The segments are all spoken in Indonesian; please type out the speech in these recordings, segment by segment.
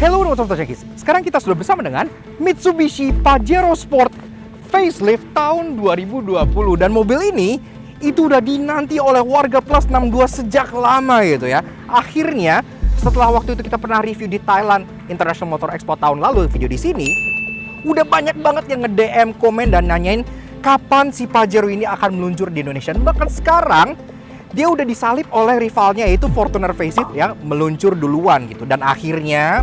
Hello teman-teman Tekis. Sekarang kita sudah bersama dengan Mitsubishi Pajero Sport facelift tahun 2020. Dan mobil ini itu udah dinanti oleh warga Plus 62 sejak lama gitu ya. Akhirnya setelah waktu itu kita pernah review di Thailand International Motor Expo tahun lalu, video di sini udah banyak banget yang nge-DM, komen dan nanyain kapan si Pajero ini akan meluncur di Indonesia. Bahkan sekarang dia udah disalip oleh rivalnya yaitu Fortuner facelift yang meluncur duluan gitu. Dan akhirnya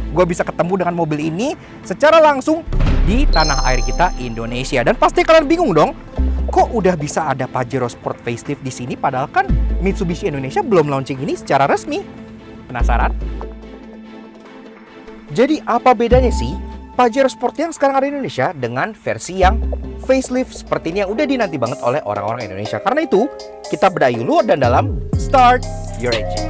gue bisa ketemu dengan mobil ini secara langsung di tanah air kita Indonesia. Dan pasti kalian bingung dong, kok udah bisa ada Pajero Sport facelift di sini padahal kan Mitsubishi Indonesia belum launching ini secara resmi. Penasaran? Jadi apa bedanya sih Pajero Sport yang sekarang ada di Indonesia dengan versi yang facelift seperti ini yang udah dinanti banget oleh orang-orang Indonesia? Karena itu kita bedah dulu dan dalam Start Your Engine.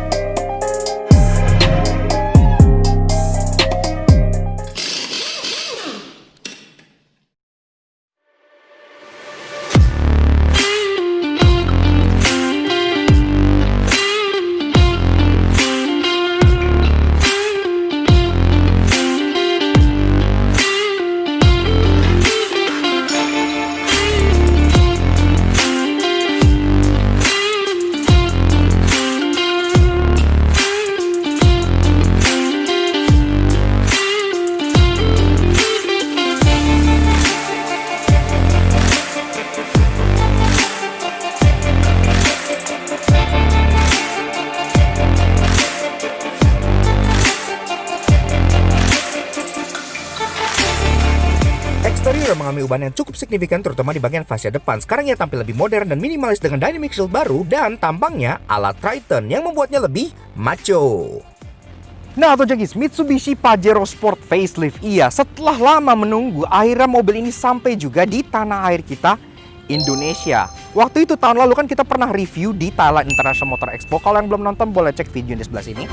Eksterior mengalami perubahan yang cukup signifikan terutama di bagian fascia depan. Sekarang ia tampil lebih modern dan minimalis dengan dynamic shield baru dan tampangnya ala Triton yang membuatnya lebih macho. Nah, Tojangis, Mitsubishi Pajero Sport facelift. Iya, setelah lama menunggu, akhirnya mobil ini sampai juga di tanah air kita Indonesia. Waktu itu tahun lalu kan kita pernah review di Thailand International Motor Expo. Kalau yang belum nonton boleh cek video di sebelah sini.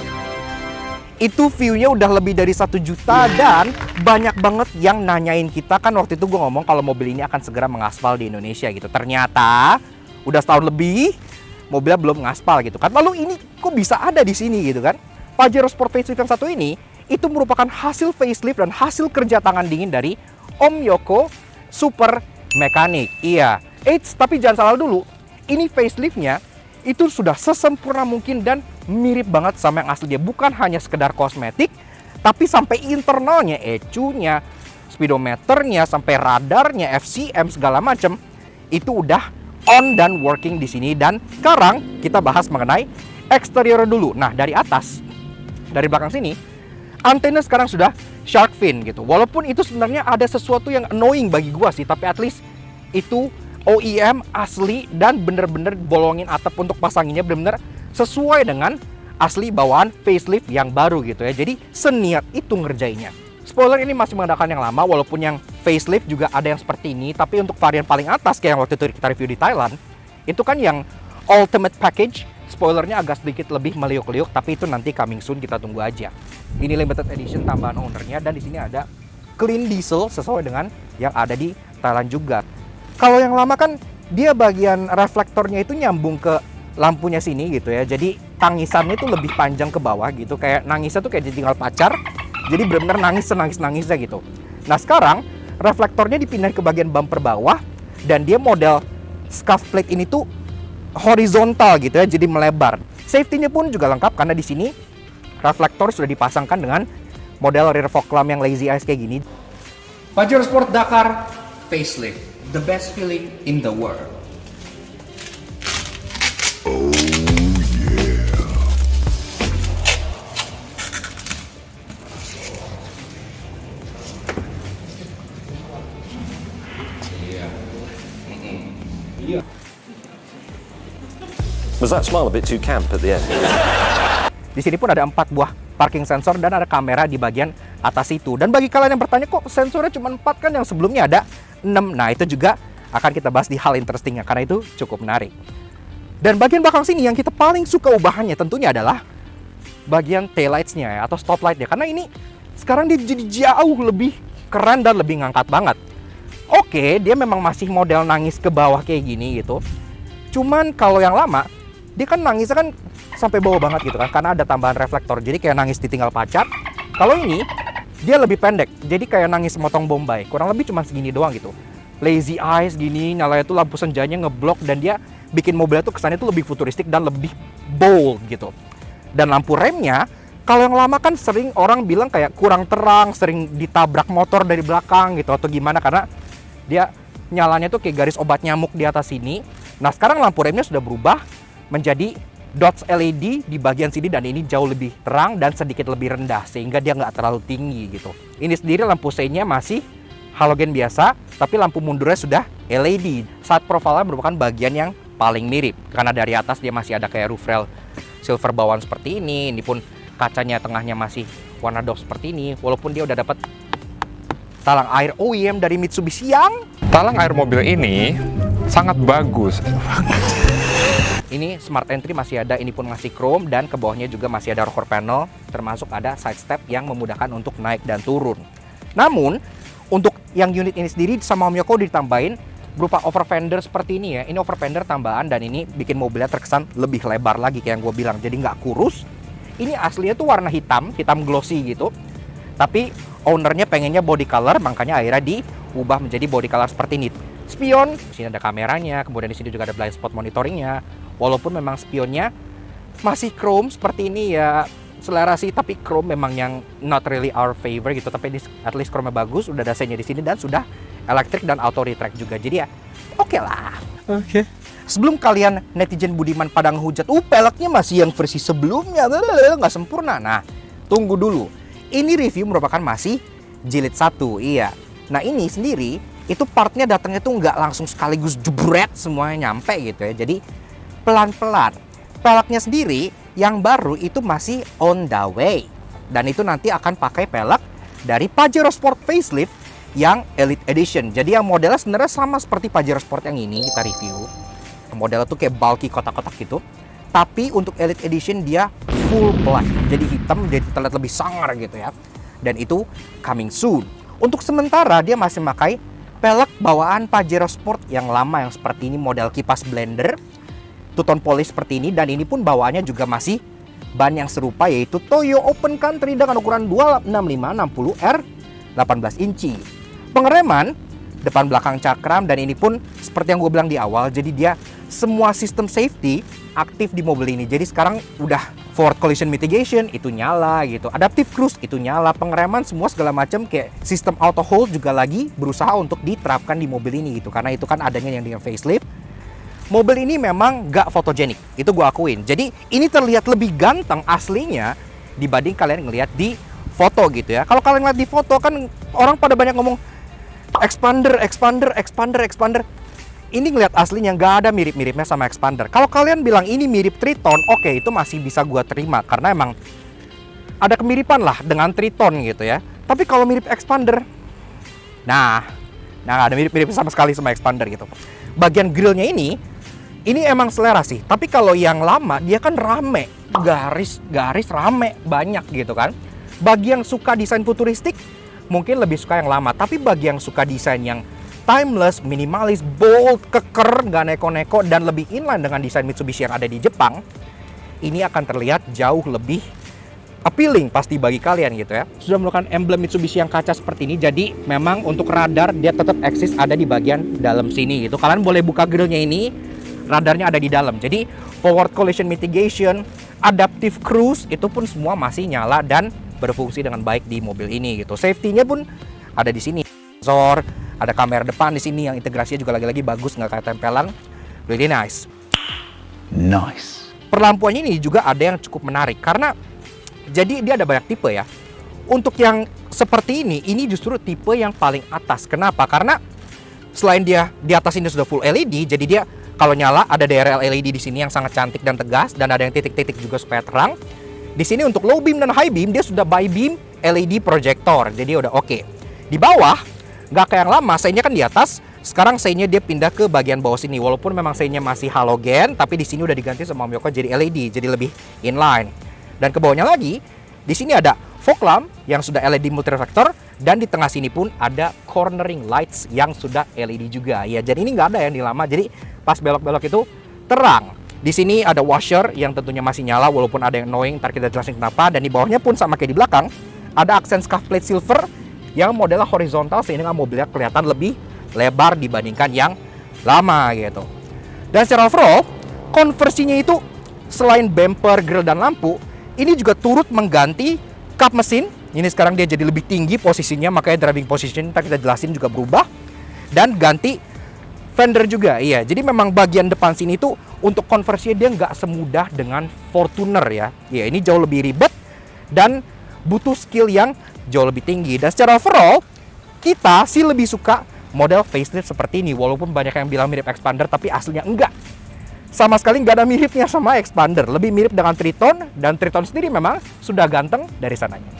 Itu view-nya udah lebih dari 1 juta dan banyak banget yang nanyain kita. Kan waktu itu gue ngomong kalau mobil ini akan segera mengaspal di Indonesia gitu. Ternyata udah setahun lebih mobilnya belum ngaspal gitu kan. Lalu ini kok bisa ada di sini gitu kan. Pajero Sport facelift yang satu ini itu merupakan hasil facelift dan hasil kerja tangan dingin dari Om Yoko Super Mechanic. Iya, tapi jangan salah dulu. Ini faceliftnya itu sudah sesempurna mungkin dan mirip banget sama yang asli dia. Bukan hanya sekedar kosmetik, tapi sampai internalnya, ECU-nya, speedometernya, sampai radarnya, FCM segala macam itu udah on dan working di sini. Dan sekarang kita bahas mengenai eksterior dulu. Nah, dari atas, dari belakang sini, antena sekarang sudah shark fin gitu. Walaupun itu sebenarnya ada sesuatu yang annoying bagi gua sih, tapi at least itu OEM asli dan bener-bener bolongin atap untuk pasanginnya bener-bener sesuai dengan asli bawaan facelift yang baru gitu ya. Jadi seniat itu ngerjainnya. Spoiler ini masih menggunakan yang lama walaupun yang facelift juga ada yang seperti ini. Tapi untuk varian paling atas kayak yang waktu itu kita review di Thailand, itu kan yang ultimate package. Spoilernya agak sedikit lebih meliuk-liuk, tapi itu nanti coming soon, kita tunggu aja. Ini limited edition tambahan ownernya dan di sini ada clean diesel sesuai dengan yang ada di Thailand juga. Kalau yang lama kan dia bagian reflektornya itu nyambung ke lampunya sini gitu ya. Jadi tangisannya itu lebih panjang ke bawah gitu. Kayak nangisnya tuh kayak ditinggal pacar. Jadi benar-benar nangis-nangisnya gitu. Nah sekarang reflektornya dipindahin ke bagian bumper bawah. Dan dia model scuff plate ini tuh horizontal gitu ya. Jadi melebar. Safety-nya pun juga lengkap karena di sini reflektor sudah dipasangkan dengan model rear fog lamp yang lazy eyes kayak gini. Pajero Sport Dakar facelift. The best feeling in the world. Oh yeah. Yeah. Was that smile a bit too camp at the end? Di sini pun ada 4 buah parking sensor dan ada kamera di bagian atas itu. Dan bagi kalian yang bertanya kok sensornya cuma 4 kan yang sebelumnya ada 6. Nah itu juga akan kita bahas di hal interestingnya karena itu cukup menarik. Dan bagian belakang sini yang kita paling suka ubahannya tentunya adalah bagian taillights-nya ya, atau stoplight-nya. Karena ini sekarang dia jadi jauh lebih keren dan lebih ngangkat banget. Oke, dia memang masih model nangis ke bawah kayak gini gitu. Cuman kalau yang lama, dia kan nangisnya kan sampai bawah banget gitu kan, karena ada tambahan reflektor. Jadi kayak nangis ditinggal pacar, Kalau ini dia lebih pendek, jadi kayak nangis motong bombay, kurang lebih cuma segini doang gitu. Lazy eyes gini, nyalanya tuh lampu senjanya ngeblok, dan dia bikin mobilnya tuh kesannya tuh lebih futuristik dan lebih bold gitu. Dan lampu remnya, kalau yang lama kan sering orang bilang kayak kurang terang, sering ditabrak motor dari belakang gitu atau gimana, karena dia nyalanya tuh kayak garis obat nyamuk di atas sini. Nah sekarang lampu remnya sudah berubah menjadi dots LED di bagian sini, dan ini jauh lebih terang dan sedikit lebih rendah sehingga dia nggak terlalu tinggi gitu. Ini sendiri lampu seinnya masih halogen biasa, tapi lampu mundurnya sudah LED. Side profile merupakan bagian yang paling mirip karena dari atas dia masih ada kayak roof rail silver bawaan seperti ini. Ini pun kacanya tengahnya masih warna doff seperti ini, walaupun dia udah dapat talang air OEM dari Mitsubishi yang Talang air mobil ini sangat bagus. ini smart entry masih ada, ini pun masih chrome, dan ke bawahnya juga masih ada rocker panel, termasuk ada side step yang memudahkan untuk naik dan turun. Namun untuk yang unit ini sendiri sama Om Yoko ditambahin berupa over fender seperti ini ya. Ini over fender tambahan, dan ini bikin mobilnya terkesan lebih lebar lagi kayak yang gue bilang, jadi nggak kurus. Ini aslinya tuh warna hitam glossy gitu, tapi ownernya pengennya body color, makanya akhirnya diubah menjadi body color seperti ini. Spion, di sini ada kameranya, kemudian di sini juga ada blind spot monitoringnya. Walaupun memang spionnya masih chrome seperti ini ya, selera sih, tapi chrome memang yang not really our favor gitu. Tapi at least chrome bagus, udah ada seinnya di sini, dan sudah elektrik dan auto retract juga. Jadi ya oke lah. Oke. Sebelum kalian netizen budiman pada ngehujat, peleknya masih yang versi sebelumnya, nggak sempurna. Nah, tunggu dulu. Ini review merupakan masih jilid 1, iya. Nah ini sendiri, itu partnya datangnya tuh nggak langsung sekaligus jebret semuanya nyampe gitu ya. Jadi pelan-pelan. Peleknya sendiri yang baru itu masih on the way. Dan itu nanti akan pakai pelek dari Pajero Sport Facelift yang Elite Edition. Jadi yang modelnya sebenarnya sama seperti Pajero Sport yang ini kita review. Modelnya tuh kayak bulky kotak-kotak gitu. Tapi untuk Elite Edition dia full black. Jadi hitam, jadi terlihat lebih sangar gitu ya. Dan itu coming soon. Untuk sementara dia masih memakai pelek bawaan Pajero Sport yang lama, yang seperti ini, model kipas blender, two-tone polish seperti ini, dan ini pun bawaannya juga masih ban yang serupa, yaitu Toyo Open Country dengan ukuran 265/60R 18 inci. Pengereman depan belakang cakram, dan ini pun seperti yang gue bilang di awal, jadi dia semua sistem safety aktif di mobil ini. Jadi sekarang udah forward collision mitigation itu nyala gitu, adaptive cruise itu nyala, pengereman semua segala macam, kayak sistem auto hold juga lagi berusaha untuk diterapkan di mobil ini gitu, karena itu kan adanya yang dengan facelift. Mobil ini memang gak fotogenik, itu gue akuin. Jadi ini terlihat lebih ganteng aslinya dibanding kalian ngelihat di foto gitu ya. Kalau kalian lihat di foto kan orang pada banyak ngomong expander. Ini ngelihat aslinya nggak ada mirip-miripnya sama expander. Kalau kalian bilang ini mirip Triton, oke, itu masih bisa gue terima karena emang ada kemiripan lah dengan Triton gitu ya. Tapi kalau mirip expander, nah ada mirip-mirip sama sekali sama expander gitu. Bagian grillnya ini emang selera sih. Tapi kalau yang lama dia kan rame, garis rame banyak gitu kan. Bagi yang suka desain futuristik mungkin lebih suka yang lama. Tapi bagi yang suka desain yang timeless, minimalis, bold, keker, nggak neko-neko, dan lebih inline dengan desain Mitsubishi yang ada di Jepang, ini akan terlihat jauh lebih appealing pasti bagi kalian gitu ya. Sudah melakukan emblem Mitsubishi yang kaca seperti ini, jadi memang untuk radar dia tetap eksis ada di bagian dalam sini gitu. Kalian boleh buka grillnya ini, radarnya ada di dalam. Jadi forward collision mitigation, adaptive cruise itu pun semua masih nyala dan berfungsi dengan baik di mobil ini gitu. Safety-nya pun ada di sini. Sensor, ada kamera depan di sini yang integrasinya juga lagi-lagi bagus, nggak kayak tempelan. Really nice. Nice. Perlampuannya ini juga ada yang cukup menarik karena jadi dia ada banyak tipe ya. Untuk yang seperti ini justru tipe yang paling atas. Kenapa? Karena selain dia di atas ini sudah full LED, jadi dia kalau nyala ada DRL LED di sini yang sangat cantik dan tegas, dan ada yang titik-titik juga supaya terang. Di sini untuk low beam dan high beam dia sudah bi beam LED projector. Jadi udah oke. Di bawah nggak kayak yang lama, seinnya kan di atas. Sekarang seinnya dia pindah ke bagian bawah sini. Walaupun memang seinnya masih halogen, tapi di sini udah diganti sama Om Yoko jadi LED, jadi lebih inline. Dan ke bawahnya lagi, di sini ada fog lamp yang sudah LED multireflektor, dan di tengah sini pun ada cornering lights yang sudah LED juga. Ya, jadi ini nggak ada yang di lama. Jadi pas belok-belok itu terang. Di sini ada washer yang tentunya masih nyala walaupun ada yang annoying, ntar kita jelasin kenapa. Dan di bawahnya pun sama kayak di belakang, Ada aksen scuff plate silver yang modelnya horizontal sehingga mobilnya kelihatan lebih lebar dibandingkan yang lama gitu. Dan secara overall, konversinya itu selain bumper, grill, dan lampu, ini juga turut mengganti kap mesin. Ini sekarang dia jadi lebih tinggi posisinya, makanya driving position ntar kita jelasin juga berubah. Dan ganti fender juga, iya. Jadi memang bagian depan sini tuh untuk konversinya dia nggak semudah dengan Fortuner ya. Ya ini jauh lebih ribet dan butuh skill yang jauh lebih tinggi. Dan secara overall, kita sih lebih suka model facelift seperti ini. Walaupun banyak yang bilang mirip Expander, tapi aslinya enggak. Sama sekali nggak ada miripnya sama Expander. Lebih mirip dengan Triton, dan Triton sendiri memang sudah ganteng dari sananya.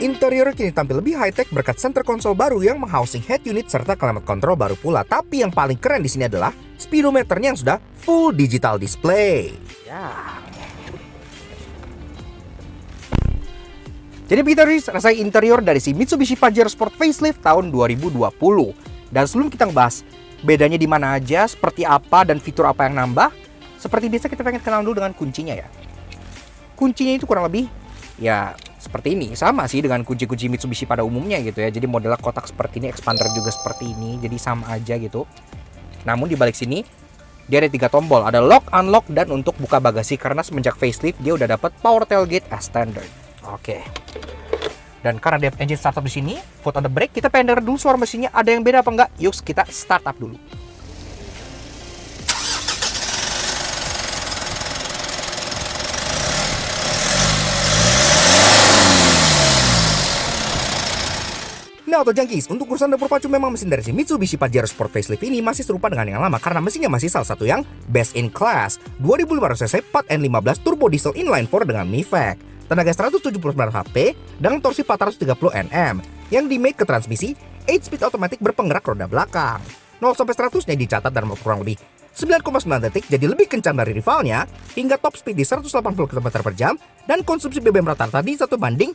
Interior kini tampil lebih high-tech berkat center konsol baru yang menghousing head unit serta climate control baru pula. Tapi yang paling keren di sini adalah speedometernya yang sudah full digital display. Ya. Jadi kita rasa interior dari si Mitsubishi Pajero Sport Facelift tahun 2020. Dan sebelum kita ngebahas bedanya di mana aja, seperti apa, dan fitur apa yang nambah, seperti biasa kita pengen kenal dulu dengan kuncinya ya. Kuncinya itu kurang lebih ya seperti ini, sama sih dengan kunci-kunci Mitsubishi pada umumnya gitu ya. Jadi modelnya kotak seperti ini, expander juga seperti ini, jadi sama aja gitu. Namun di balik sini dia ada 3 tombol, ada lock, unlock, dan untuk buka bagasi karena semenjak facelift dia udah dapat power tailgate as standard. Oke. Dan karena dia engine startup di sini, foot on the brake, kita pengen denger dulu suara mesinnya ada yang beda apa enggak. Yuk kita start up dulu. Nah, Auto Junkies, untuk urusan dapur pacu memang mesin dari si Mitsubishi Pajero Sport Facelift ini masih serupa dengan yang lama karena mesinnya masih salah satu yang best in class. 2500cc 4N15 turbo diesel inline 4 dengan MIVEC. Tenaga 179 HP dengan torsi 430 Nm yang dimake ke transmisi 8-speed automatic berpenggerak roda belakang. 0-100-nya dicatat dalam waktu kurang lebih 9,9 detik, jadi lebih kencang dari rivalnya, hingga top speed di 180 km/jam dan konsumsi BBM rata-rata di 1:12.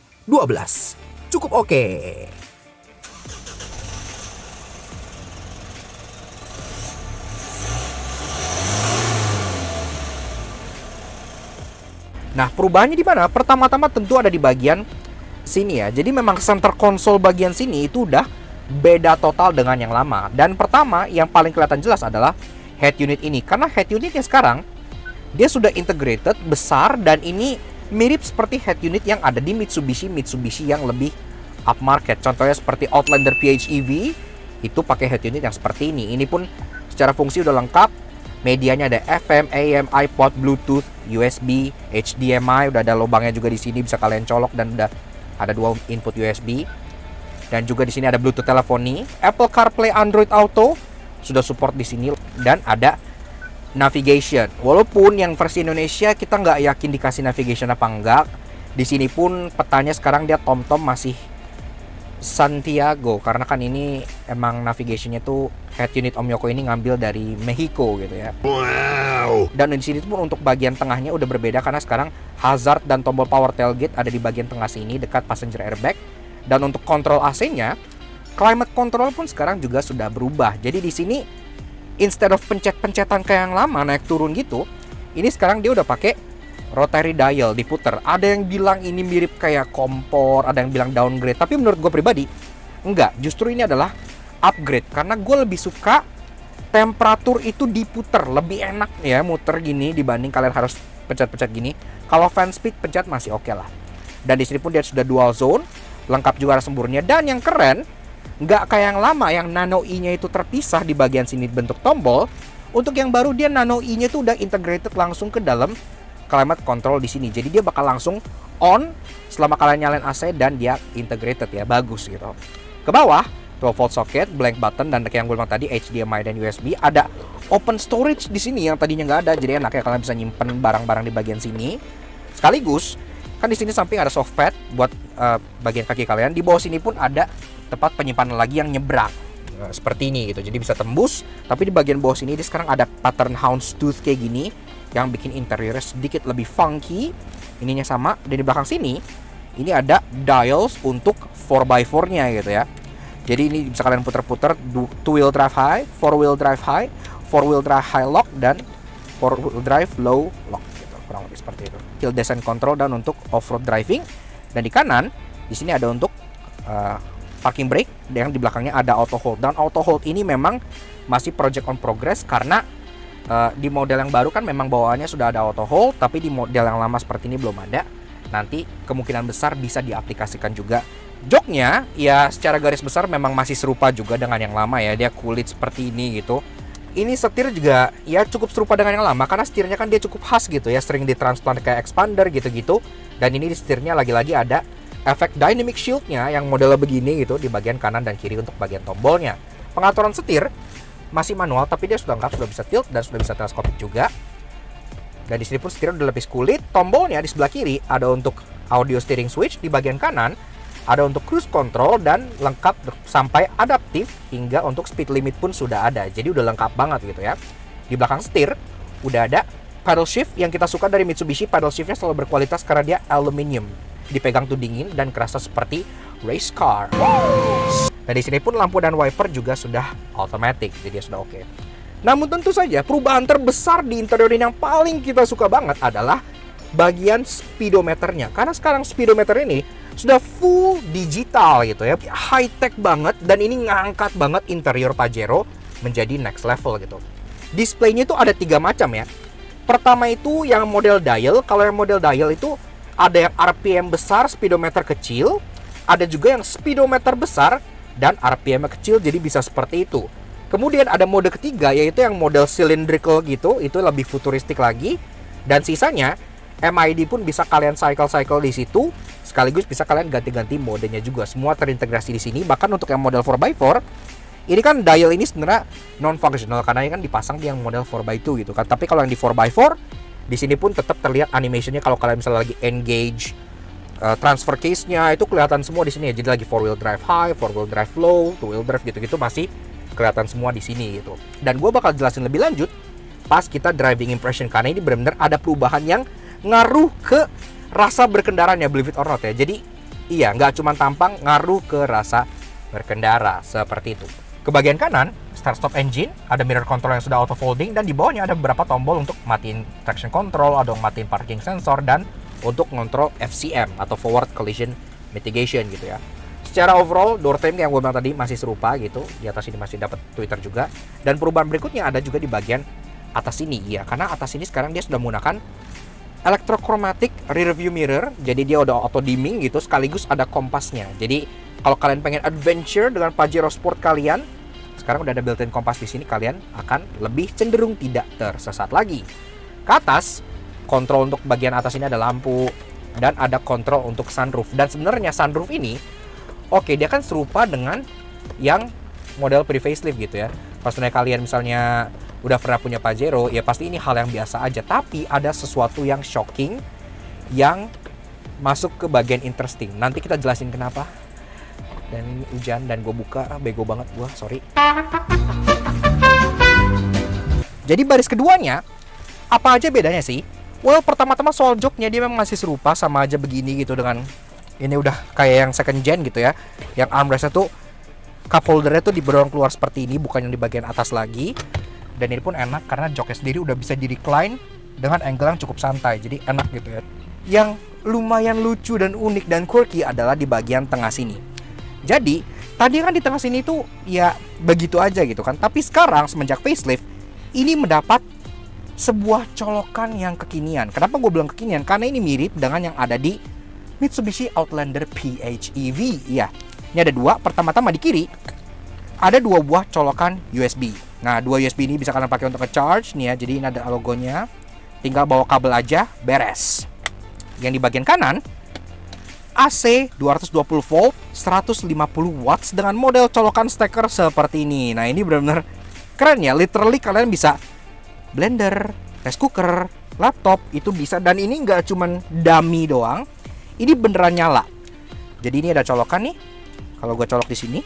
Cukup oke. Nah, perubahannya di mana? Pertama-tama tentu ada di bagian sini ya. Jadi memang center konsol bagian sini itu udah beda total dengan yang lama. Dan pertama, yang paling kelihatan jelas adalah head unit ini. Karena head unitnya sekarang, dia sudah integrated, besar, dan ini mirip seperti head unit yang ada di Mitsubishi yang lebih upmarket. Contohnya seperti Outlander PHEV, itu pakai head unit yang seperti ini. Ini pun secara fungsi udah lengkap. Medianya ada FM, AM, iPod, Bluetooth, USB, HDMI, udah ada lubangnya juga di sini bisa kalian colok dan udah ada 2 input USB. Dan juga di sini ada Bluetooth teleponi, Apple CarPlay, Android Auto sudah support di sini, dan ada navigation. Walaupun yang versi Indonesia kita nggak yakin dikasih navigation apa enggak. Di sini pun petanya sekarang dia TomTom masih Santiago karena kan ini emang navigationnya tuh head unit Om Yoko ini ngambil dari Mexico gitu ya. Wow. Dan di sini pun untuk bagian tengahnya udah berbeda karena sekarang hazard dan tombol power tailgate ada di bagian tengah sini dekat passenger airbag. Dan untuk kontrol AC-nya, climate control pun sekarang juga sudah berubah. Jadi di sini instead of pencet-pencetan kayak yang lama naik turun gitu, ini sekarang dia udah pakai rotary dial diputer. Ada yang bilang ini mirip kayak kompor, ada yang bilang downgrade. Tapi menurut gue pribadi, enggak. Justru ini adalah upgrade. Karena gue lebih suka temperatur itu diputer. Lebih enak ya muter gini dibanding kalian harus pencet-pencet gini. Kalau fan speed pencet masih oke lah. Dan di sini pun dia sudah dual zone, lengkap juga arah semburnya. Dan yang keren, nggak kayak yang lama yang nano i-nya itu terpisah di bagian sini bentuk tombol. Untuk yang baru dia nano i-nya itu udah integrated langsung ke dalam climate control di sini. Jadi dia bakal langsung on selama kalian nyalain AC dan dia integrated ya, bagus gitu. Ke bawah 12 volt socket, blank button, dan kayak yang gue bilang tadi HDMI dan USB. Ada open storage di sini yang tadinya nggak ada. Jadi enak ya kalian bisa nyimpen barang-barang di bagian sini. Sekaligus kan di sini samping ada soft pad buat bagian kaki kalian. Di bawah sini pun ada tempat penyimpanan lagi yang nyebrang. Seperti ini gitu. Jadi bisa tembus, tapi di bagian bawah sini dia sekarang ada pattern houndstooth kayak gini yang bikin interiornya sedikit lebih funky. Ininya sama. Dan di belakang sini ini ada dials untuk 4x4-nya gitu ya. Jadi ini bisa kalian puter-puter 2-wheel drive high, 4-wheel drive high, 4-wheel drive high lock, dan 4-wheel drive low lock gitu. kurang lebih seperti itu. Hill descent control dan untuk off-road driving. Dan di kanan, di sini ada untuk parking brake, yang di belakangnya ada auto hold. Dan auto hold ini memang masih project on progress karena di model yang baru kan memang bawaannya sudah ada auto hold, tapi di model yang lama seperti ini belum ada. Nanti kemungkinan besar bisa diaplikasikan juga. Joknya ya secara garis besar memang masih serupa juga dengan yang lama ya, dia kulit seperti ini gitu. Ini setir juga ya cukup serupa dengan yang lama karena setirnya kan dia cukup khas gitu ya, sering ditransplant kayak expander gitu-gitu. Dan ini di setirnya lagi-lagi ada efek dynamic shieldnya yang modelnya begini gitu di bagian kanan dan kiri untuk bagian tombolnya. Pengaturan setir masih manual tapi dia sudah lengkap, sudah bisa tilt dan sudah bisa teleskopik juga. Dan di sini pun setirnya udah lapis kulit. Tombolnya di sebelah kiri ada untuk audio steering switch, di bagian kanan ada untuk cruise control dan lengkap sampai adaptif hingga untuk speed limit pun sudah ada. Jadi udah lengkap banget gitu ya. Di belakang setir udah ada paddle shift yang kita suka dari Mitsubishi. Paddle shiftnya selalu berkualitas karena dia aluminium. Dipegang tuh dingin dan kerasa seperti race car. Dan di sini pun lampu dan wiper juga sudah automatic, jadi sudah oke. Namun tentu saja perubahan terbesar di interior ini yang paling kita suka banget adalah bagian speedometernya. Karena sekarang speedometer ini sudah full digital gitu ya, high tech banget, dan ini ngangkat banget interior Pajero menjadi next level gitu. Displaynya itu ada 3 macam ya. Pertama itu yang model dial. Kalau yang model dial itu ada yang RPM besar, speedometer kecil, ada juga yang speedometer besar dan RPM kecil, jadi bisa seperti itu. Kemudian ada mode ketiga yaitu yang model cylindrical gitu, itu lebih futuristik lagi. Dan sisanya MID pun bisa kalian cycle di situ, sekaligus bisa kalian ganti-ganti modenya juga. Semua terintegrasi di sini. Bahkan untuk yang model 4x4, ini kan dial ini sebenarnya non-functional karena ini kan dipasang di yang model 4x2 gitu kan. Tapi kalau yang di 4x4, di sini pun tetap terlihat animationnya. Kalau kalian misalnya lagi engage transfer case-nya itu kelihatan semua di sini ya. Jadi lagi 4-wheel drive high, 4-wheel drive low, 2-wheel drive gitu-gitu masih kelihatan semua di sini gitu. Dan gue bakal jelasin lebih lanjut pas kita driving impression karena ini benar-benar ada perubahan yang ngaruh ke rasa berkendaranya, believe it or not ya. Jadi iya, nggak cuma tampang, ngaruh ke rasa berkendara seperti itu. Ke bagian kanan, start stop engine, ada mirror control yang sudah auto folding, dan di bawahnya ada beberapa tombol untuk matiin traction control, ada matiin parking sensor, dan untuk ngontrol FCM atau forward collision mitigation gitu ya. Secara overall, door frame yang gue bilang tadi masih serupa gitu. Di atas ini masih dapat tweeter juga. Dan perubahan berikutnya ada juga di bagian atas ini ya, karena atas ini sekarang dia sudah menggunakan electrochromatic rear view mirror. Jadi dia udah auto dimming gitu, sekaligus ada kompasnya. Jadi kalau kalian pengen adventure dengan Pajero Sport kalian, sekarang udah ada built-in kompas di sini, kalian akan lebih cenderung tidak tersesat lagi. Ke atas, kontrol untuk bagian atas ini ada lampu dan ada kontrol untuk sunroof. Dan sebenarnya sunroof ini oke, dia kan serupa dengan yang model pre-facelift gitu ya. Pas kalian misalnya udah pernah punya Pajero, ya pasti ini hal yang biasa aja. Tapi ada sesuatu yang shocking yang masuk ke bagian interesting. Nanti kita jelasin kenapa. Dan ini hujan dan gue buka, bego banget gue, sorry. Jadi baris keduanya, apa aja bedanya sih? Well, pertama-tama soal joknya dia memang masih serupa, sama aja begini gitu dengan ini udah kayak yang second gen gitu ya. Yang armrestnya tuh cup holdernya tuh didorong keluar seperti ini, bukan yang di bagian atas lagi. Dan ini pun enak karena joknya sendiri udah bisa di recline dengan angle yang cukup santai, jadi enak gitu ya. Yang lumayan lucu dan unik dan quirky adalah di bagian tengah sini. Jadi tadi kan di tengah sini tuh ya begitu aja gitu kan. Tapi sekarang semenjak facelift ini mendapat sebuah colokan yang kekinian. Kenapa gue bilang kekinian? Karena ini mirip dengan yang ada di Mitsubishi Outlander PHEV. Iya, ini ada dua. Pertama-tama di kiri ada 2 buah colokan USB. Nah, 2 USB ini bisa kalian pakai untuk nge-charge nih ya. Jadi ini ada logonya. Tinggal bawa kabel aja, beres. Yang di bagian kanan AC 220 volt 150 watts dengan model colokan steker seperti ini. Nah, ini benar-benar keren ya. Literally kalian bisa blender, rice cooker, laptop itu bisa. Dan ini nggak cuman dummy doang, ini beneran nyala. Jadi ini ada colokan nih. Kalau gue colok di sini,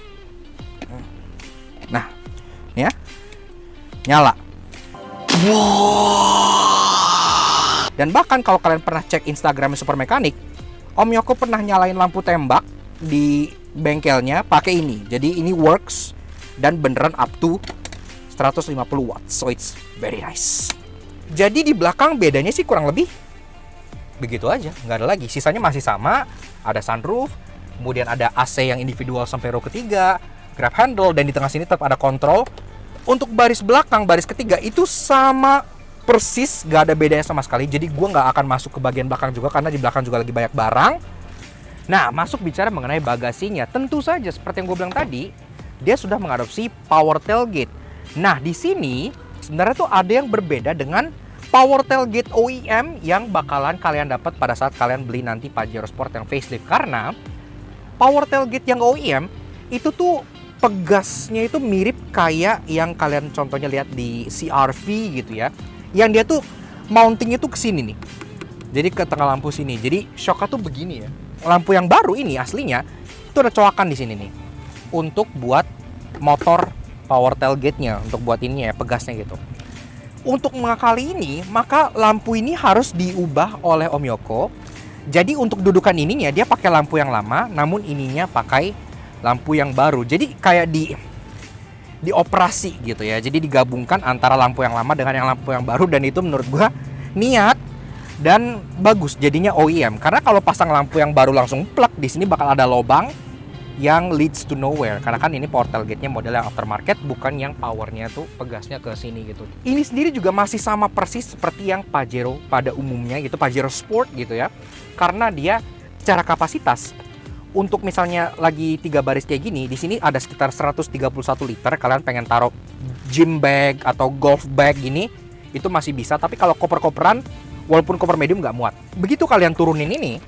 nah, ya, nyala. Dan bahkan kalau kalian pernah cek Instagramnya Super Mechanic, Om Yoko pernah nyalain lampu tembak di bengkelnya pakai ini. Jadi ini works dan beneran up to 150 watts. So it's very nice. Jadi di belakang bedanya sih kurang lebih begitu aja, nggak ada lagi. Sisanya masih sama, ada sunroof, kemudian ada AC yang individual sampai row ketiga, grab handle, dan di tengah sini tetap ada kontrol. Untuk baris belakang, baris ketiga itu sama persis, nggak ada bedanya sama sekali. Jadi gue nggak akan masuk ke bagian belakang juga karena di belakang juga lagi banyak barang. Nah, masuk bicara mengenai bagasinya, tentu saja seperti yang gue bilang tadi, dia sudah mengadopsi power tailgate. Nah, di sini sebenarnya tuh ada yang berbeda dengan power tailgate OEM yang bakalan kalian dapat pada saat kalian beli nanti Pajero Sport yang facelift. Karena power tailgate yang OEM itu tuh pegasnya itu mirip kayak yang kalian contohnya lihat di CR-V gitu ya. Yang dia tuh mountingnya tuh ke sini nih. Jadi ke tengah lampu sini. Jadi shocknya tuh begini ya. Lampu yang baru ini aslinya itu ada colokan di sini nih. Untuk buat motor power tailgate-nya, untuk buat ininya ya, pegasnya gitu. Untuk mengakali ini, maka lampu ini harus diubah oleh Om Yoko. Jadi untuk dudukan ininya dia pakai lampu yang lama, namun ininya pakai lampu yang baru. Jadi kayak dioperasi gitu ya. Jadi digabungkan antara lampu yang lama dengan yang lampu yang baru, dan itu menurut gua niat dan bagus jadinya OEM. Karena kalau pasang lampu yang baru langsung plug, di sini bakal ada lobang yang leads to nowhere. Karena kan ini power tailgate-nya model yang aftermarket, bukan yang powernya tuh pegasnya ke sini gitu. Ini sendiri juga masih sama persis seperti yang Pajero pada umumnya gitu, Pajero Sport gitu ya. Karena dia secara kapasitas untuk misalnya lagi 3 baris kayak gini, di sini ada sekitar 131 liter. Kalian pengen taruh gym bag atau golf bag gini, itu masih bisa. Tapi kalau koper-koperan, walaupun koper medium nggak muat. Begitu kalian turunin ini,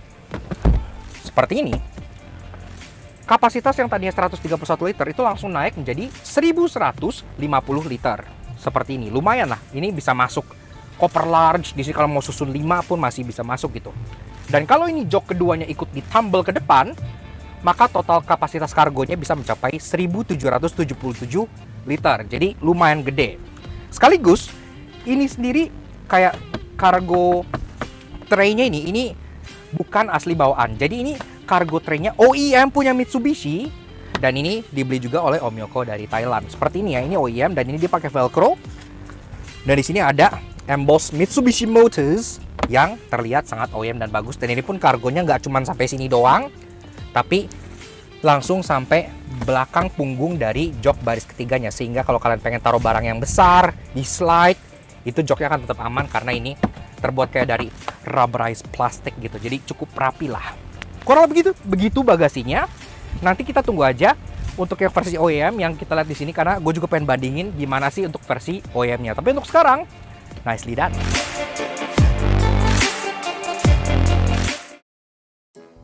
seperti ini, kapasitas yang tadinya 131 liter itu langsung naik menjadi 1150 liter. Seperti ini, lumayan lah. Ini bisa masuk koper large. Di sini kalau mau susun 5 pun masih bisa masuk gitu. Dan kalau ini jok keduanya ikut ditambal ke depan, maka total kapasitas kargonya bisa mencapai 1777 liter. Jadi lumayan gede. Sekaligus ini sendiri kayak cargo tray-nya ini bukan asli bawaan. Jadi ini cargo tray-nya OEM punya Mitsubishi, dan ini dibeli juga oleh Om Yoko dari Thailand. Seperti ini ya, ini OEM dan ini dia pakai velcro. Dan di sini ada emboss Mitsubishi Motors yang terlihat sangat OEM dan bagus. Dan ini pun kargonya nggak cuma sampai sini doang, tapi langsung sampai belakang punggung dari jok baris ketiganya. Sehingga kalau kalian pengen taruh barang yang besar di slide, itu joknya akan tetap aman karena ini terbuat kayak dari rubberized plastik gitu. Jadi cukup rapi lah. Kurang begitu bagasinya. Nanti kita tunggu aja untuk yang versi OEM yang kita lihat di sini, karena gue juga pengen bandingin gimana sih untuk versi OEM-nya. Tapi untuk sekarang, nicely done.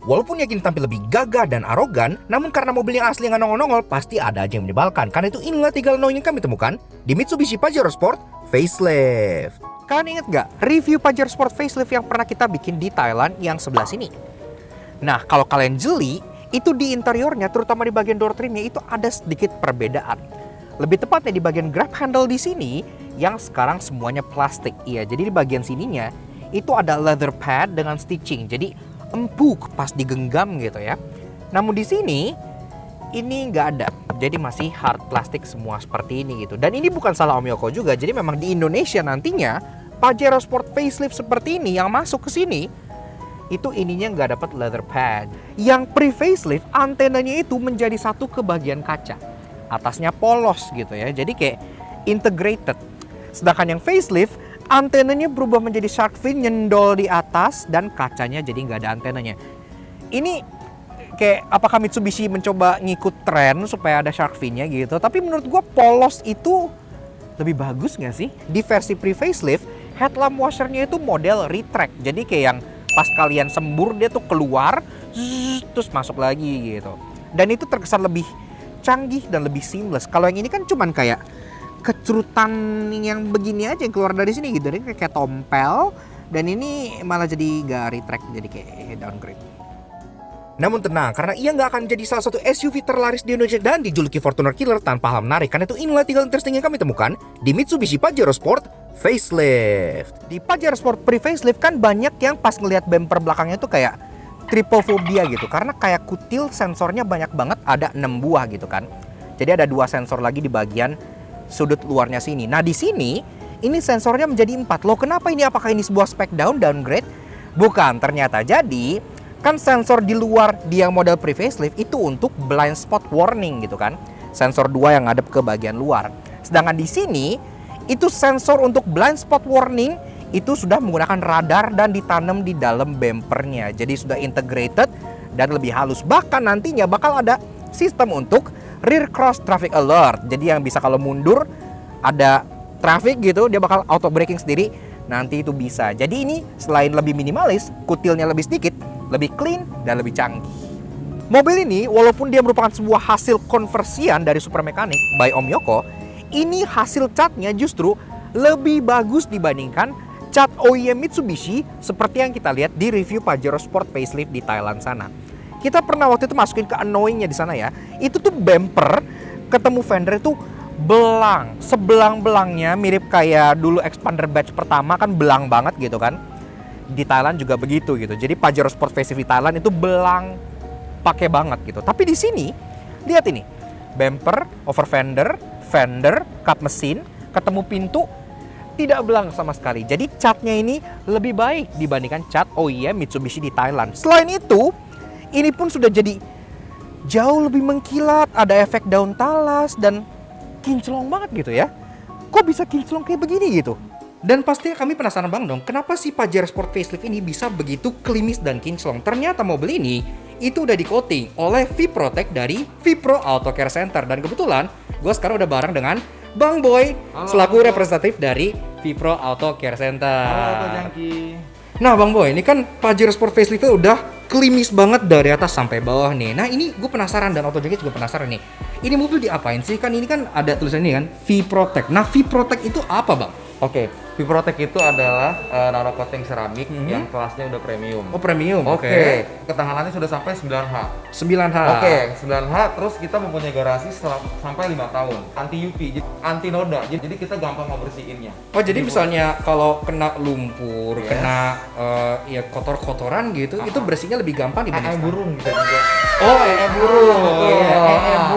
Walaupun yakin tampil lebih gagah dan arogan, namun karena mobil yang asli yang nongol-nongol, pasti ada aja yang menyebalkan. Karena itu inilah 3 hal yang kami temukan di Mitsubishi Pajero Sport Facelift. Kalian inget nggak review Pajero Sport Facelift yang pernah kita bikin di Thailand yang sebelah sini? Nah, kalau kalian jeli, itu di interiornya, terutama di bagian door trimnya itu ada sedikit perbedaan. Lebih tepatnya di bagian grab handle di sini, yang sekarang semuanya plastik. Iya, jadi di bagian sininya itu ada leather pad dengan stitching. Jadi empuk pas digenggam gitu ya. Namun di sini ini nggak ada. Jadi masih hard plastik semua seperti ini gitu. Dan ini bukan salah Om Yoko juga. Jadi memang di Indonesia nantinya Pajero Sport Facelift seperti ini yang masuk ke sini, itu ininya nggak dapat leather pad. Yang pre-facelift, antenanya itu menjadi satu ke bagian kaca. Atasnya polos gitu ya, jadi kayak integrated. Sedangkan yang facelift, antenanya berubah menjadi shark fin, nyendol di atas, dan kacanya jadi nggak ada antenanya. Ini kayak apakah Mitsubishi mencoba ngikut tren supaya ada shark fin-nya gitu. Tapi menurut gua polos itu lebih bagus nggak sih? Di versi pre-facelift, headlamp washer-nya itu model retract. Jadi kayak yang pas kalian sembur dia tuh keluar terus masuk lagi gitu. Dan itu terkesan lebih canggih dan lebih seamless. Kalau yang ini kan cuman kayak kecerutan yang begini aja yang keluar dari sini gitu. Jadi kayak tompel, dan ini malah jadi gak retract, jadi kayak downgrade. Namun tenang, karena ia nggak akan menjadi salah satu SUV terlaris di Indonesia dan dijuluki Fortuner Killer tanpa hal menarik. Karena itu inilah 3 hal interesting yang kami temukan di Mitsubishi Pajero Sport Facelift. Di Pajero Sport Pre-Facelift kan banyak yang pas ngelihat bumper belakangnya tuh kayak tripophobia gitu. Karena kayak kutil sensornya banyak banget, ada 6 buah gitu kan. Jadi ada 2 sensor lagi di bagian sudut luarnya sini. Nah di sini, ini sensornya menjadi 4. Loh kenapa ini? Apakah ini sebuah spek downgrade? Bukan, ternyata. Jadi, kan sensor di luar dia model pre-facelift itu untuk blind spot warning gitu kan. Sensor 2 yang ngadep ke bagian luar. Sedangkan di sini, itu sensor untuk blind spot warning itu sudah menggunakan radar dan ditanam di dalam bumpernya. Jadi sudah integrated dan lebih halus. Bahkan nantinya bakal ada sistem untuk rear cross traffic alert. Jadi yang bisa kalau mundur ada traffic gitu, dia bakal auto braking sendiri. Nanti itu bisa. Jadi ini selain lebih minimalis, kutilnya lebih sedikit, lebih clean dan lebih canggih. Mobil ini walaupun dia merupakan sebuah hasil konversian dari Super Mechanic by Om Yoko, ini hasil catnya justru lebih bagus dibandingkan cat OEM Mitsubishi seperti yang kita lihat di review Pajero Sport Facelift di Thailand sana. Kita pernah waktu itu masukin ke annoying-nya di sana ya. Itu tuh bumper ketemu fender itu belang, sebelang-belangnya mirip kayak dulu expander batch pertama kan belang banget gitu kan. Di Thailand juga begitu gitu. Jadi Pajero Sport Facelift di Thailand itu belang pakai banget gitu. Tapi di sini lihat ini. Bumper, over fender, fender, kap mesin, ketemu pintu tidak belang sama sekali. Jadi catnya ini lebih baik dibandingkan cat OEM Mitsubishi di Thailand. Selain itu, ini pun sudah jadi jauh lebih mengkilat, ada efek daun talas dan kinclong banget gitu ya. Kok bisa kinclong kayak begini gitu? Dan pastinya kami penasaran banget dong, kenapa si Pajero Sport Facelift ini bisa begitu klimis dan kinclong? Ternyata mobil ini itu udah di-coating oleh V-Protect dari V-Pro Auto Care Center. Dan kebetulan gue sekarang udah bareng dengan Bang Boy, selaku representatif dari V-Pro Auto Care Center. Halo Jangki. Nah Bang Boy, ini kan Pajero Sport Facelift udah klimis banget dari atas sampai bawah nih. Nah ini gue penasaran dan Auto Jangki juga penasaran nih. Ini mobil diapain sih? Kan ini kan ada tulisan ini kan V-Protect. Nah V-Protect itu apa Bang? Oke, V-Protect itu adalah nano coating seramik yang kelasnya udah premium. Oh premium, Oke. Ketahanannya sudah sampai 9H. 9H. Oke, 9H terus kita mempunyai garansi sampai 5 tahun. Anti UV, anti noda. Jadi kita gampang mau bersihinnya. Oh jadi misalnya kalau kena lumpur, Yes. kena ya kotor-kotoran gitu, itu bersihnya lebih gampang dibanding burung bisa juga. Oh, burung. Betul.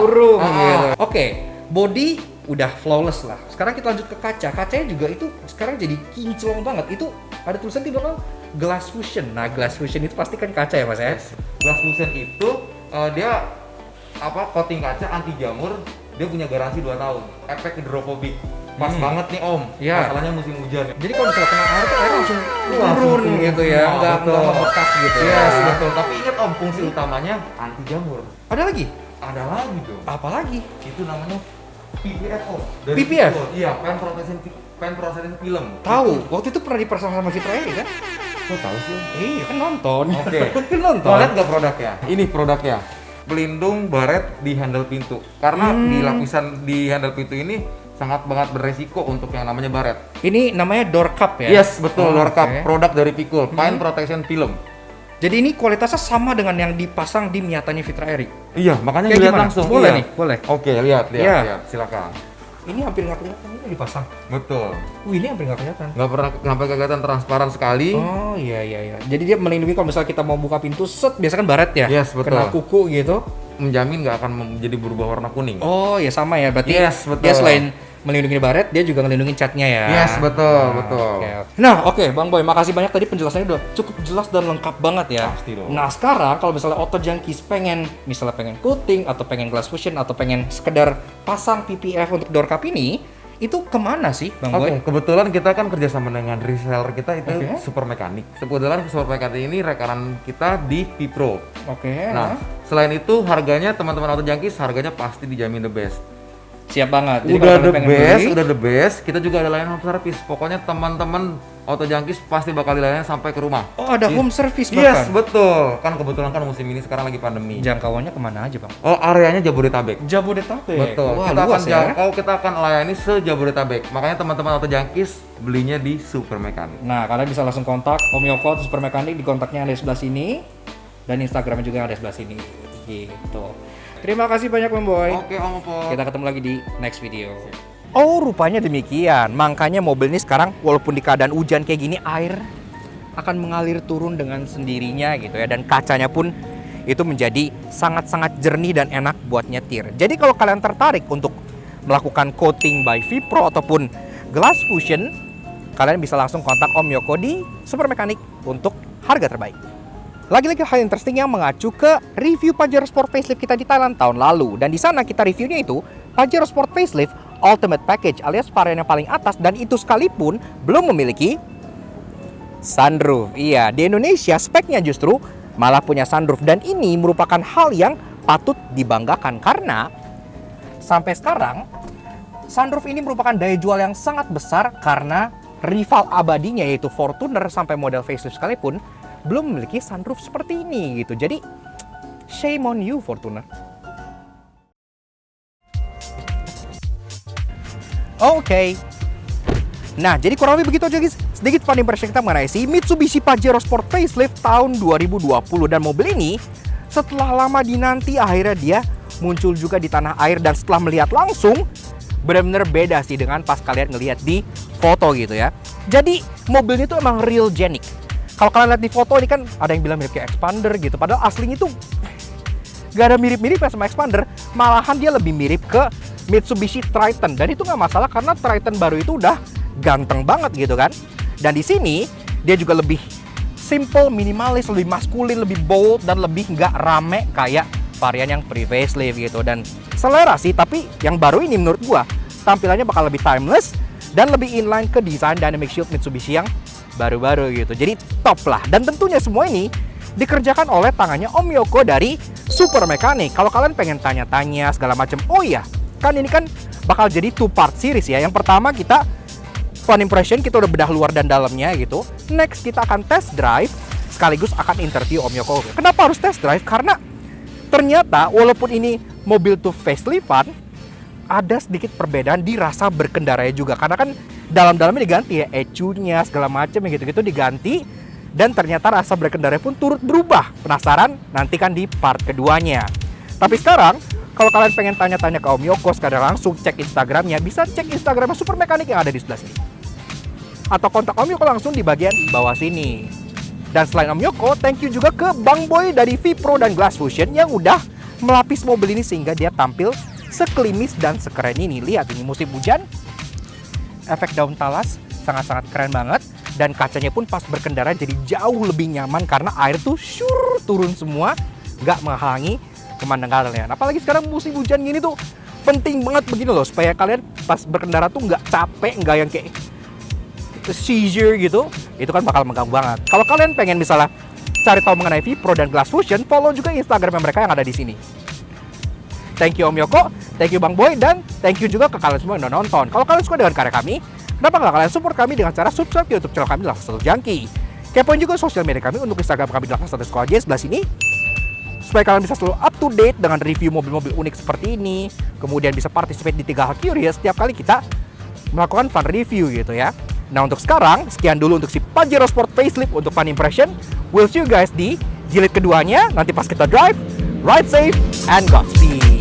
Burung Ah. gitu. Oke, body udah flawless lah. Sekarang kita lanjut ke kaca. Kacanya juga itu sekarang jadi kinclong banget. Itu ada tulisan di belakang glass fusion. Nah, glass fusion itu pasti kan kaca ya, Mas ya? Glass fusion itu dia coating kaca anti jamur, dia punya garansi 2 tahun. Efek hidrofobik. Pas banget nih Om. Iya. Masalahnya musim hujan. Jadi kalau misalnya kena air tuh air langsung Langsung turun gitu ya, semua, nggak betul. membekas gitu. Yes, ya. betul. Tapi ingat Om, fungsi utamanya anti jamur. Ada lagi? Ada lagi dong. Apa lagi? Itu namanya PPF Om. PPF? Betul. Iya, pen processing film. Tahu. Waktu itu pernah dipasang sama Fitra ini kan? Kok tahu sih Om? Iya kan nonton. Oke. kan nonton. Mau lihat nggak produknya? Ini produknya. Pelindung baret di handle pintu. Karena di lapisan di handle pintu ini sangat banget beresiko untuk yang namanya baret. Ini namanya door cup ya? Yes, betul. Oh, Door cup, oke. produk dari Pikul, Pine Protection Film. Jadi ini kualitasnya sama dengan yang dipasang di Miyatanya Fitra Eri. Iya, makanya Kayak dilihat gimana? langsung. Boleh iya. nih, boleh. Oke, lihat, Iya. lihat, silakan. Ini hampir nggak kelihatan, ini dipasang. Betul. Ini hampir nggak kelihatan. Nggak pernah sampai kelihatan transparan sekali. Oh iya. Jadi dia melindungi kalau misalnya kita mau buka pintu, set biasa kan baret ya? Yes, betul. Kena kuku gitu. Menjamin nggak akan menjadi berubah warna kuning. Oh ya sama ya, berarti Yes, betul. dia selain melindungi baret, dia juga melindungi catnya ya. Yes, betul, betul. Oke. Nah, oke, Bang Boy, makasih banyak tadi penjelasannya udah cukup jelas dan lengkap banget ya. Pasti dong. Nah, sekarang kalau misalnya Auto Junkies pengen coating atau pengen glass fusion atau pengen sekedar pasang PPF untuk door cup ini, itu kemana sih, Bang Boy? Oke, kebetulan kita kan kerjasama dengan reseller kita itu Oke. Super Mechanic. Kebetulan Super Mechanic ini rekanan kita di Vipro. Oke. Nah, selain itu harganya teman-teman Auto Junkies harganya pasti dijamin the best. Siap banget. Jadi Udah kalau the kalian pengen best, beli, udah the best. Kita juga ada layanan home service. Pokoknya teman-teman Auto Junkies pasti bakal dilayani sampai ke rumah. Oh, ada home service Yes, bahkan. betul. Kan kebetulan kan musim ini sekarang lagi pandemi. Jangkauannya kemana aja, Bang? Oh, areanya Jabodetabek. Jabodetabek. Betul. Wah, Kita akan luas ya. jangkau, kita akan layani se-Jabodetabek. Makanya teman-teman Auto Junkies belinya di Super Mechanic. Nah, kalian bisa langsung kontak Om Yoko atau Super Mechanic di kontaknya ada di sebelah sini dan Instagramnya juga ada di sebelah sini. Gitu. Terima kasih banyak, Bang Boy. Oke, Om Oppo. Kita ketemu lagi di next video. Oh, rupanya demikian. Makanya mobil ini sekarang walaupun di keadaan hujan kayak gini, air akan mengalir turun dengan sendirinya gitu ya. Dan kacanya pun itu menjadi sangat-sangat jernih dan enak buat nyetir. Jadi kalau kalian tertarik untuk melakukan coating by Vipro ataupun glass fusion, kalian bisa langsung kontak Om Yoko di Super Mechanic untuk harga terbaik. Lagi-lagi hal interesting yang mengacu ke review Pajero Sport facelift kita di Thailand tahun lalu. Dan di sana kita reviewnya itu Pajero Sport facelift Ultimate Package alias varian yang paling atas, dan itu sekalipun belum memiliki sunroof. Iya, di Indonesia speknya justru malah punya sunroof, dan ini merupakan hal yang patut dibanggakan karena sampai sekarang sunroof ini merupakan daya jual yang sangat besar karena rival abadinya yaitu Fortuner sampai model facelift sekalipun belum memiliki sunroof seperti ini gitu. Jadi shame on you Fortuner. Oke. Nah, jadi kurang lebih begitu aja guys. Sedikit fun impression kita mengenai si Mitsubishi Pajero Sport Facelift tahun 2020. Dan mobil ini setelah lama dinanti akhirnya dia muncul juga di tanah air. Dan setelah melihat langsung, benar-benar beda sih dengan pas kalian ngelihat di foto gitu ya. Jadi mobilnya itu emang real genic. Kalau kalian lihat di foto ini kan ada yang bilang mirip kayak Expander gitu. Padahal aslinya tuh gak ada mirip-miripnya sama Expander. Malahan dia lebih mirip ke Mitsubishi Triton. Dan itu nggak masalah karena Triton baru itu udah ganteng banget gitu kan. Dan di sini dia juga lebih simple, minimalis, lebih maskulin, lebih bold, dan lebih nggak rame kayak varian yang pre-facelift gitu. Dan selera sih, tapi yang baru ini menurut gua tampilannya bakal lebih timeless dan lebih inline ke desain Dynamic Shield Mitsubishi yang baru-baru gitu. Jadi top lah. Dan tentunya semua ini dikerjakan oleh tangannya Om Yoko dari Super Mechanic. Kalau kalian pengen tanya-tanya segala macam, oh iya, kan ini kan bakal jadi 2-part series ya. Yang pertama kita fun impression, kita udah bedah luar dan dalamnya gitu. Next kita akan test drive sekaligus akan interview Om Yoko. Kenapa harus test drive? Karena ternyata walaupun ini mobil tuh faceliftan, ada sedikit perbedaan di rasa berkendaranya juga. Karena kan dalam-dalamnya diganti ya, ECU-nya segala macam gitu-gitu diganti. Dan ternyata rasa berkendaranya pun turut berubah. Penasaran? Nantikan di part keduanya. Tapi sekarang kalau kalian pengen tanya-tanya ke Om Yoko sekarang langsung cek Instagramnya, bisa cek Instagramnya Super Mechanic yang ada di sebelah sini. Atau kontak Om Yoko langsung di bagian bawah sini. Dan selain Om Yoko, thank you juga ke Bang Boy dari V-Pro dan Glass Fusion yang udah melapis mobil ini sehingga dia tampil sekelimis dan sekeren ini. Lihat ini musim hujan, efek daun talas sangat-sangat keren banget. Dan kacanya pun pas berkendara jadi jauh lebih nyaman karena air tuh turun semua, nggak menghalangi pemandangan kalian. Apalagi sekarang musim hujan gini tuh penting banget begini loh, supaya kalian pas berkendara tuh nggak capek, nggak yang kayak seizure gitu. Itu kan bakal mengganggu banget. Kalau kalian pengen misalnya cari tahu mengenai V-Pro dan Glass Fusion, follow juga Instagram mereka yang ada di sini. Thank you Om Yoko, thank you Bang Boy, dan thank you juga ke kalian semua yang udah nonton. Kalau kalian suka dengan karya kami, kenapa nggak kalian support kami dengan cara subscribe ke YouTube channel kami Lifestyle Junkie. Kepoin juga sosial media kami untuk Instagram kami Lifestyle sebelah sini, supaya kalian bisa selalu up to date dengan review mobil-mobil unik seperti ini. Kemudian bisa participate di 3 hal curious setiap kali kita melakukan fun review gitu ya. Nah untuk sekarang, sekian dulu untuk si Pajero Sport Facelift untuk fun impression. We'll see you guys di jilid keduanya. Nanti pas kita drive, ride safe, and Godspeed.